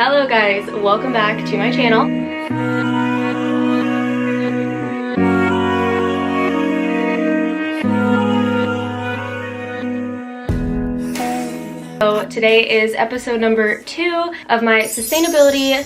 Hello guys, welcome back to my channel. So today is episode number 2 of my Sustainability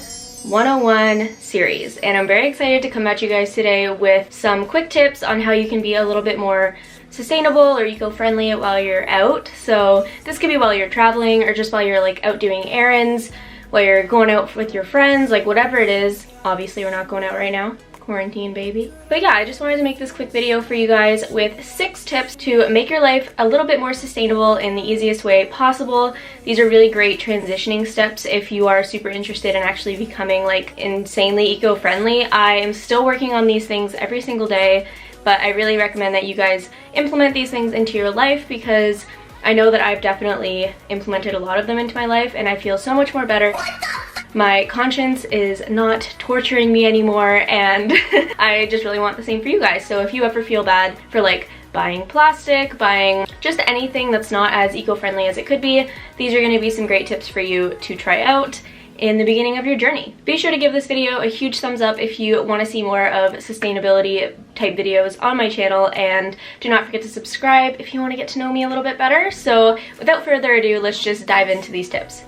101 series, and I'm very excited to come at you guys today with some quick tips on how you can be a little bit more sustainable or eco-friendly while you're out. So this could be while you're traveling or just while you're like out doing errands, while you're going out with your friends, like whatever it is. Obviously we're not going out right now, quarantine baby. But yeah, I just wanted to make this quick video for you guys with 6 tips to make your life a little bit more sustainable in the easiest way possible. These are really great transitioning steps if you are super interested in actually becoming like insanely eco-friendly. I am still working on these things every single day, but I really recommend that you guys implement these things into your life because I know that I've definitely implemented a lot of them into my life and I feel so much more better. My conscience is not torturing me anymore, and I just really want the same for you guys. So if you ever feel bad for like buying plastic, buying just anything that's not as eco-friendly as it could be, these are going to be some great tips for you to try out in the beginning of your journey. Be sure to give this video a huge thumbs up if you want to see more of sustainability type videos on my channel, and do not forget to subscribe if you want to get to know me a little bit better. So without further ado, let's just dive into these tips.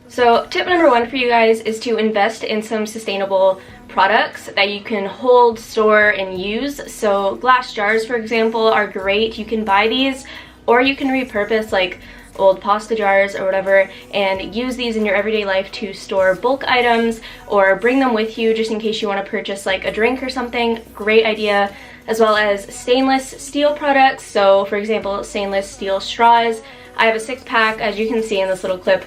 So tip number 1 for you guys is to invest in some sustainable products that you can hold, store, and use. So glass jars, for example, are great. You can buy these or you can repurpose like old pasta jars or whatever and use these in your everyday life to store bulk items or bring them with you just in case you want to purchase like a drink or something. Great idea. As well as stainless steel products. So for example, stainless steel straws. I have a 6-pack, as you can see in this little clip.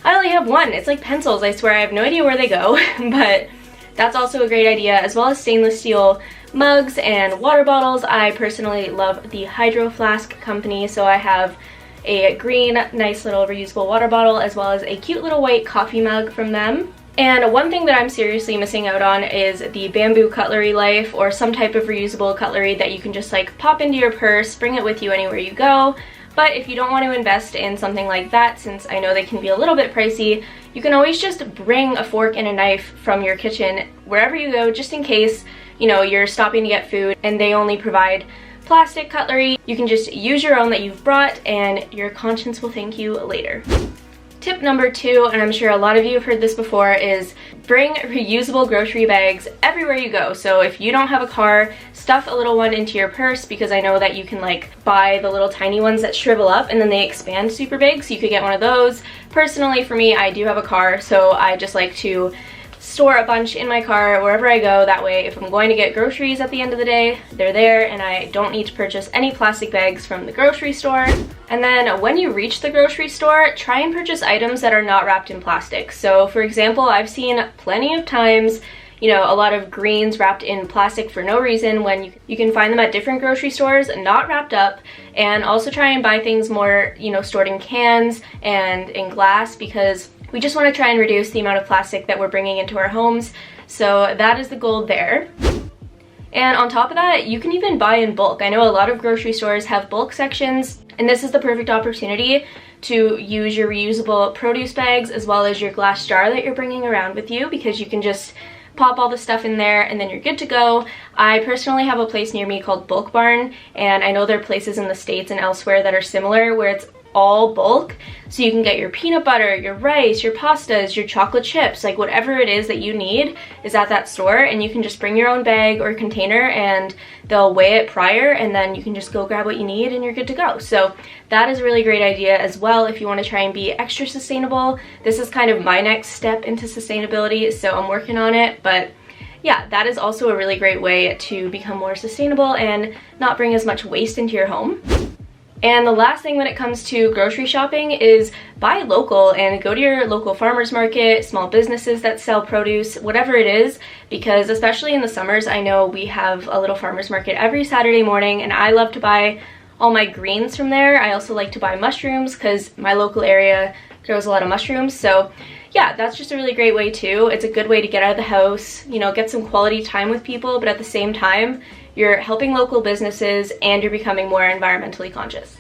I only have one. It's like pencils. I swear I have no idea where they go, but that's also a great idea, as well as stainless steel mugs and water bottles. I personally love the Hydro Flask company, so I have a green, nice little reusable water bottle, as well as a cute little white coffee mug from them. And one thing that I'm seriously missing out on is the bamboo cutlery life, or some type of reusable cutlery that you can just like pop into your purse, bring it with you anywhere you go. But if you don't want to invest in something like that, since I know they can be a little bit pricey, you can always just bring a fork and a knife from your kitchen wherever you go, just in case, you know, you're stopping to get food and they only provide plastic cutlery. You can just use your own that you've brought and your conscience will thank you later. Tip number 2, and I'm sure a lot of you have heard this before, is bring reusable grocery bags everywhere you go. So if you don't have a car, stuff a little one into your purse, because I know that you can like buy the little tiny ones that shrivel up and then they expand super big, so you could get one of those. Personally, for me, I do have a car, so I just like to store a bunch in my car wherever I go. That way, if I'm going to get groceries at the end of the day, they're there and I don't need to purchase any plastic bags from the grocery store. And then when you reach the grocery store, try and purchase items that are not wrapped in plastic. So for example, I've seen plenty of times, you know, a lot of greens wrapped in plastic for no reason when you can find them at different grocery stores not wrapped up. And also try and buy things more, you know, stored in cans and in glass, because we just want to try and reduce the amount of plastic that we're bringing into our homes. So that is the goal there. And on top of that, you can even buy in bulk. I know a lot of grocery stores have bulk sections, and this is the perfect opportunity to use your reusable produce bags as well as your glass jar that you're bringing around with you, because you can just pop all the stuff in there and then you're good to go. I personally have a place near me called Bulk Barn, and I know there are places in the States and elsewhere that are similar where it's all bulk, so you can get your peanut butter, your rice, your pastas, your chocolate chips, like whatever it is that you need is at that store, and you can just bring your own bag or container and they'll weigh it prior, and then you can just go grab what you need and you're good to go. So that is a really great idea as well if you want to try and be extra sustainable. This is kind of my next step into sustainability, so I'm working on it, but yeah, that is also a really great way to become more sustainable and not bring as much waste into your home. And the last thing when it comes to grocery shopping is buy local and go to your local farmers market, small businesses that sell produce, whatever it is, because especially in the summers, I know we have a little farmers market every Saturday morning, and I love to buy all my greens from there. I also like to buy mushrooms because my local area grows a lot of mushrooms. So yeah, that's just a really great way too. It's a good way to get out of the house, you know, get some quality time with people, but at the same time, you're helping local businesses and you're becoming more environmentally conscious.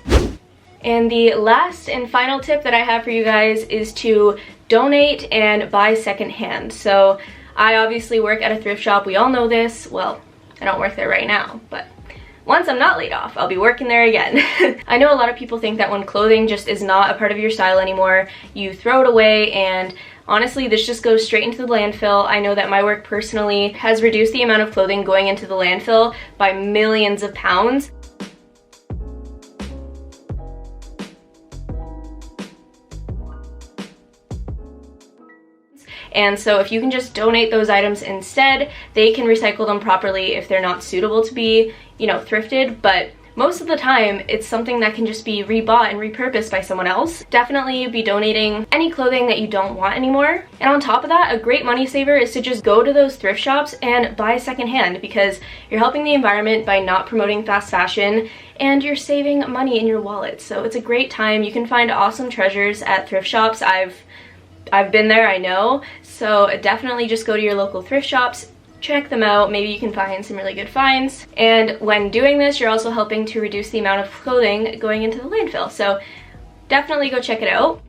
And the last and final tip that I have for you guys is to donate and buy secondhand. So I obviously work at a thrift shop. We all know this. Well, I don't work there right now, but once I'm not laid off, I'll be working there again. I know a lot of people think that when clothing just is not a part of your style anymore, you throw it away, and honestly, this just goes straight into the landfill. I know that my work personally has reduced the amount of clothing going into the landfill by millions of pounds. And so if you can just donate those items instead, they can recycle them properly if they're not suitable to be, you know, thrifted. But most of the time, it's something that can just be rebought and repurposed by someone else. Definitely be donating any clothing that you don't want anymore. And on top of that, a great money saver is to just go to those thrift shops and buy secondhand, because you're helping the environment by not promoting fast fashion, and you're saving money in your wallet. So it's a great time. You can find awesome treasures at thrift shops. I've been there, I know. So definitely just go to your local thrift shops, check them out. Maybe you can find some really good finds. And when doing this, you're also helping to reduce the amount of clothing going into the landfill. So definitely go check it out.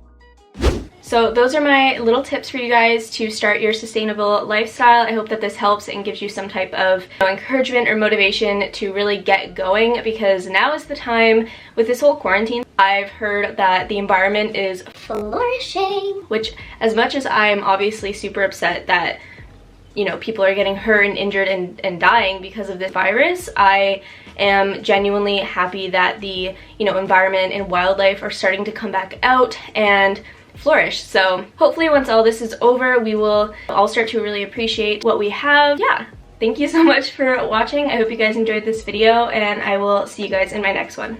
So those are my little tips for you guys to start your sustainable lifestyle. I hope that this helps and gives you some type of, you know, encouragement or motivation to really get going, because now is the time with this whole quarantine. I've heard that the environment is flourishing, which, as much as I'm obviously super upset that, you know, people are getting hurt and injured and dying because of this virus, I am genuinely happy that the, you know, environment and wildlife are starting to come back out and flourish. So hopefully once all this is over, we will all start to really appreciate what we have. Yeah, thank you so much for watching. I hope you guys enjoyed this video, and I will see you guys in my next one.